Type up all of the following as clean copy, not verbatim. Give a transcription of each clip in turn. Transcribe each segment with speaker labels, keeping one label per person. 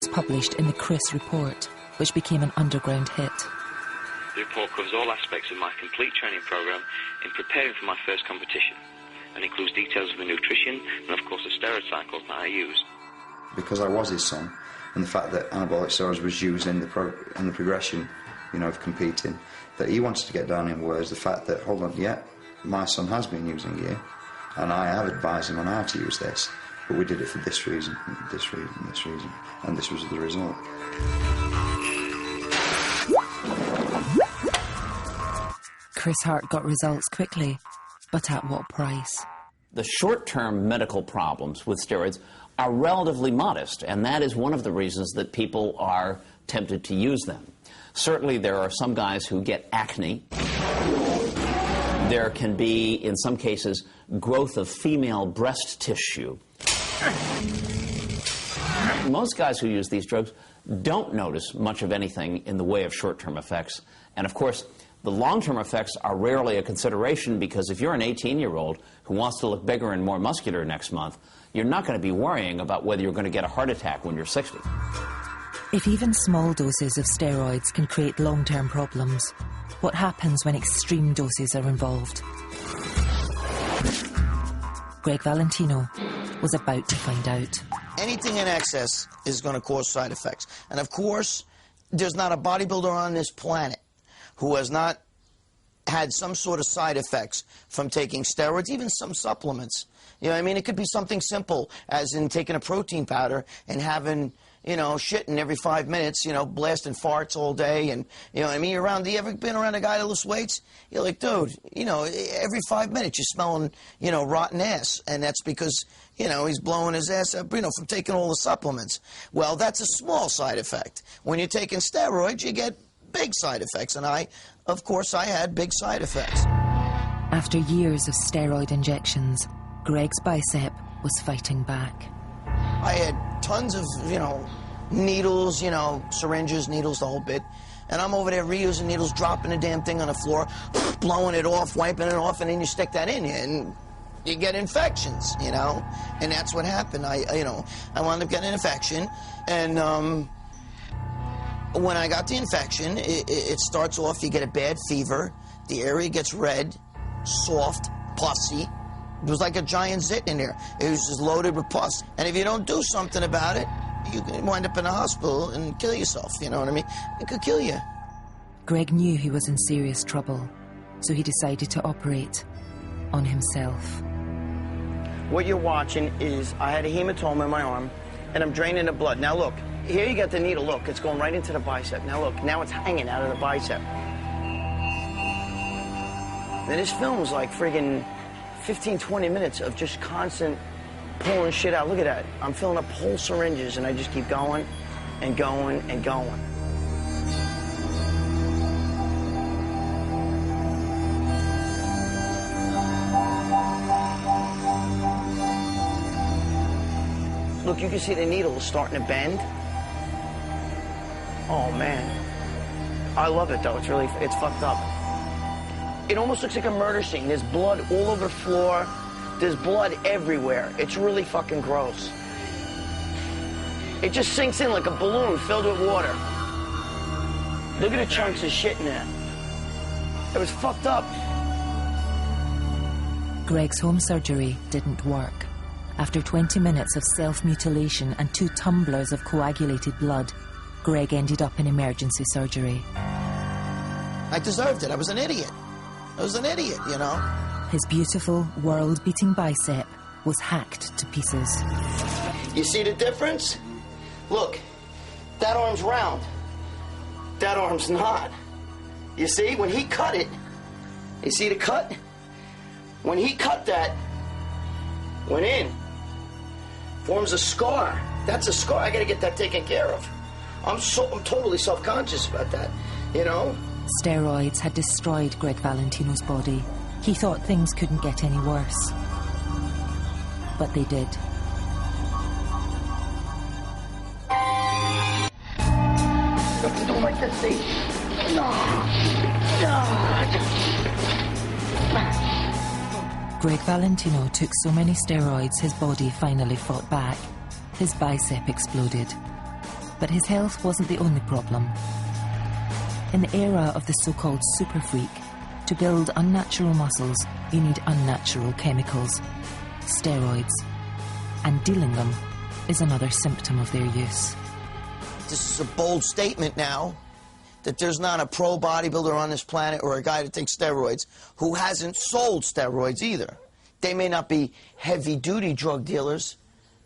Speaker 1: results published in the Chris Report, which became an underground hit.
Speaker 2: The report covers all aspects of my complete training program in preparing for my first competition, and includes details of the nutrition and, of course, the steroid cycles that I use.
Speaker 3: Because I was his son, and the fact that anabolic steroids was used in the progression, you know, of competing, that he wanted to get down in was the fact that, hold on, yeah, my son has been using gear, and I have advised him on how to use this, but we did it for this reason, this reason, this reason, and this was the result.
Speaker 1: Chris Hart got results quickly, but at what price?
Speaker 4: The short-term medical problems with steroids are relatively modest, and that is one of the reasons that people are tempted to use them. Certainly there are some guys who get acne. There can be, in some cases, growth of female breast tissue. Most guys who use these drugs don't notice much of anything in the way of short-term effects. And of course, the long-term effects are rarely a consideration, because if you're an 18-year-old who wants to look bigger and more muscular next month, you're not going to be worrying about whether you're going to get a heart attack when you're 60.
Speaker 1: If even small doses of steroids can create long-term problems, what happens when extreme doses are involved? Gregg Valentino was about to find out.
Speaker 5: Anything in excess is going to cause side effects. And of course, there's not a bodybuilder on this planet who has not had some sort of side effects from taking steroids, even some supplements. You know what I mean? It could be something simple as in taking a protein powder and having, you know, shitting every 5 minutes, you know, blasting farts all day, and, you know what I mean? You ever been around a guy that lifts weights? You're like, dude, you know, every 5 minutes you're smelling, you know, rotten ass, and that's because, you know, he's blowing his ass up, you know, from taking all the supplements. Well, that's a small side effect. When you're taking steroids, you get big side effects, and of course, I had big side effects.
Speaker 1: After years of steroid injections, Gregg's bicep was fighting back.
Speaker 5: I had tons of, you know, needles, you know, syringes, needles, the whole bit. And I'm over there reusing needles, dropping the damn thing on the floor, blowing it off, wiping it off, and then you stick that in you, and you get infections, you know? And that's what happened. I wound up getting an infection, and when I got the infection, it starts off, you get a bad fever, the area gets red, soft, pussy. It was like a giant zit in there. It was just loaded with pus. And if you don't do something about it, you can wind up in a hospital and kill yourself, you know what I mean? It could kill you.
Speaker 1: Gregg knew he was in serious trouble, so he decided to operate on himself.
Speaker 5: What you're watching is, I had a hematoma in my arm, and I'm draining the blood. Now look, here you got the needle, look, it's going right into the bicep. Now look, now it's hanging out of the bicep. And this film was like friggin' 15, 20 minutes of just constant pulling shit out. Look at that. I'm filling up whole syringes, and I just keep going and going and going. Look, you can see the needle is starting to bend. Oh, man. I love it, though. It's fucked up. It almost looks like a murder scene. There's blood all over the floor. There's blood everywhere. It's really fucking gross. It just sinks in like a balloon filled with water. Look at the chunks of shit in there. It was fucked up.
Speaker 1: Gregg's home surgery didn't work. After 20 minutes of self-mutilation and 2 tumblers of coagulated blood, Gregg ended up in emergency surgery.
Speaker 5: I deserved it. I was an idiot. I was an idiot, you know?
Speaker 1: His beautiful, world-beating bicep was hacked to pieces.
Speaker 5: You see the difference? Look, that arm's round. That arm's not. You see, when he cut it, you see the cut? When he cut that, went in, forms a scar. That's a scar. I gotta get that taken care of. I'm totally self-conscious about that, you know?
Speaker 1: Steroids had destroyed Gregg Valentino's body. He thought things couldn't get any worse. But they did.
Speaker 5: Don't like this thing. No.
Speaker 1: Gregg Valentino took so many steroids his body finally fought back. His bicep exploded. But his health wasn't the only problem. In the era of the so-called super freak, to build unnatural muscles, you need unnatural chemicals, steroids. And dealing them is another symptom of their use.
Speaker 5: This is a bold statement now, that there's not a pro bodybuilder on this planet or a guy that takes steroids who hasn't sold steroids either. They may not be heavy-duty drug dealers,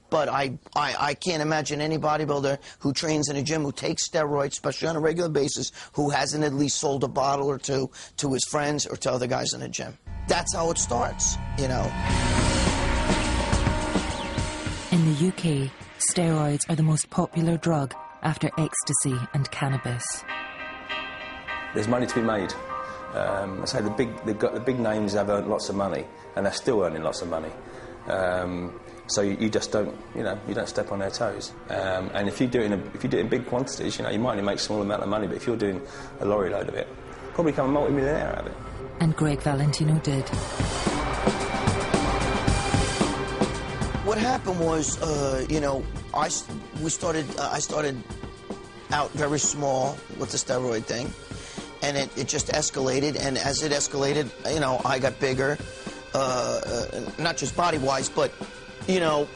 Speaker 5: but I can't imagine any bodybuilder who trains in a gym who takes steroids, especially on a regular basis, who hasn't at least sold a bottle or two to his friends or to other guys in the gym. That's how it starts, you know.
Speaker 1: In the UK, steroids are the most popular drug after ecstasy and cannabis.
Speaker 6: There's money to be made. I say the big names have earned lots of money, and they're still earning lots of money. So you just don't, you don't step on their toes. And if you do it in big quantities, you might only make a small amount of money, but if you're doing a lorry load of it, probably become a multi-millionaire out of it.
Speaker 1: And Gregg Valentino did.
Speaker 5: What happened was, I started out very small with the steroid thing, and it just escalated, and as it escalated, I got bigger, not just body-wise, but,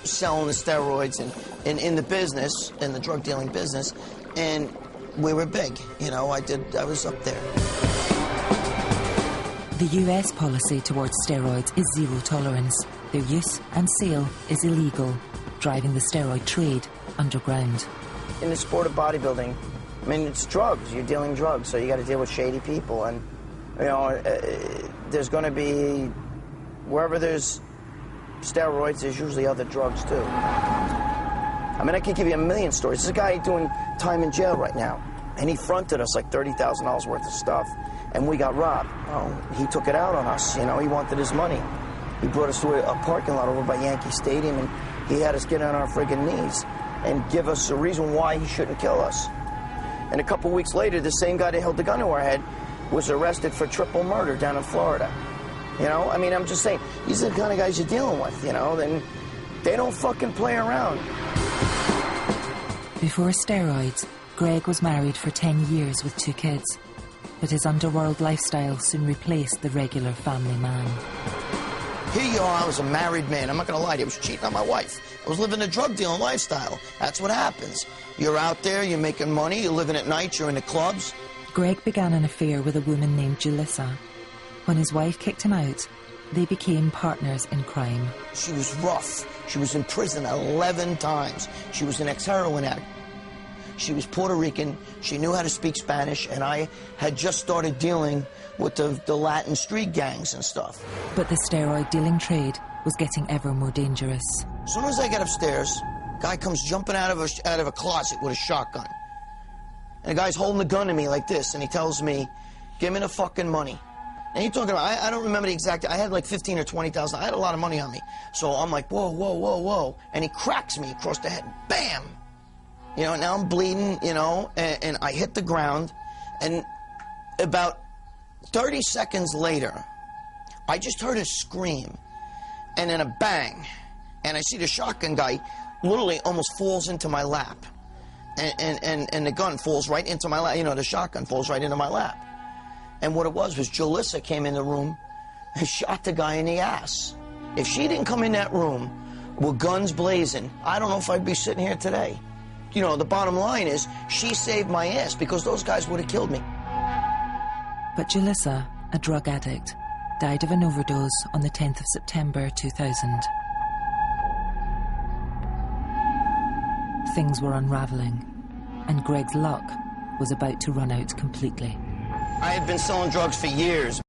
Speaker 5: selling the steroids and in the business, in the drug dealing business, and we were big, I was up there.
Speaker 1: The US policy towards steroids is zero tolerance. Their use and sale is illegal, driving the steroid trade underground.
Speaker 5: In the sport of bodybuilding, I mean, it's drugs. You're dealing drugs, so you got to deal with shady people. And, there's going to be, wherever there's steroids, there's usually other drugs, too. I mean, I could give you a million stories. There's a guy doing time in jail right now, and he fronted us like $30,000 worth of stuff, and we got robbed. Oh, he took it out on us, he wanted his money. He brought us to a parking lot over by Yankee Stadium, and he had us get on our friggin' knees and give us a reason why he shouldn't kill us. And a couple weeks later, the same guy that held the gun to our head was arrested for triple murder down in Florida. I mean, I'm just saying, these are the kind of guys you're dealing with, then they don't fucking play around.
Speaker 1: Before steroids, Gregg was married for 10 years with 2 kids, but his underworld lifestyle soon replaced the regular family man.
Speaker 5: Here you are, I was a married man. I'm not going to lie to you, I was cheating on my wife. I was living a drug dealing lifestyle. That's what happens. You're out there, you're making money, you're living at night, you're in the clubs.
Speaker 1: Gregg began an affair with a woman named Julissa. When his wife kicked him out, they became partners in crime.
Speaker 5: She was rough. She was in prison 11 times. She was an ex-heroin addict. She was Puerto Rican. She knew how to speak Spanish, and I had just started dealing with the Latin street gangs and stuff.
Speaker 1: But the steroid dealing trade was getting ever more dangerous.
Speaker 5: As soon as I get upstairs, guy comes jumping out of a closet with a shotgun. And the guy's holding the gun to me like this, and he tells me, "Give me the fucking money." And you're talking about, I don't remember the exact, I had like 15 or 20,000. I had a lot of money on me. So I'm like, whoa, whoa, whoa, whoa. And he cracks me across the head. Bam! Now I'm bleeding, and I hit the ground. And about 30 seconds later, I just heard a scream. And then a bang. And I see the shotgun guy literally almost falls into my lap. And the gun falls right into my lap. The shotgun falls right into my lap. And what it was Julissa came in the room and shot the guy in the ass. If she didn't come in that room with guns blazing, I don't know if I'd be sitting here today. The bottom line is, she saved my ass, because those guys would have killed me.
Speaker 1: But Julissa, a drug addict, died of an overdose on the 10th of September 2000. Things were unraveling, and Gregg's luck was about to run out completely.
Speaker 5: I had been selling drugs for years.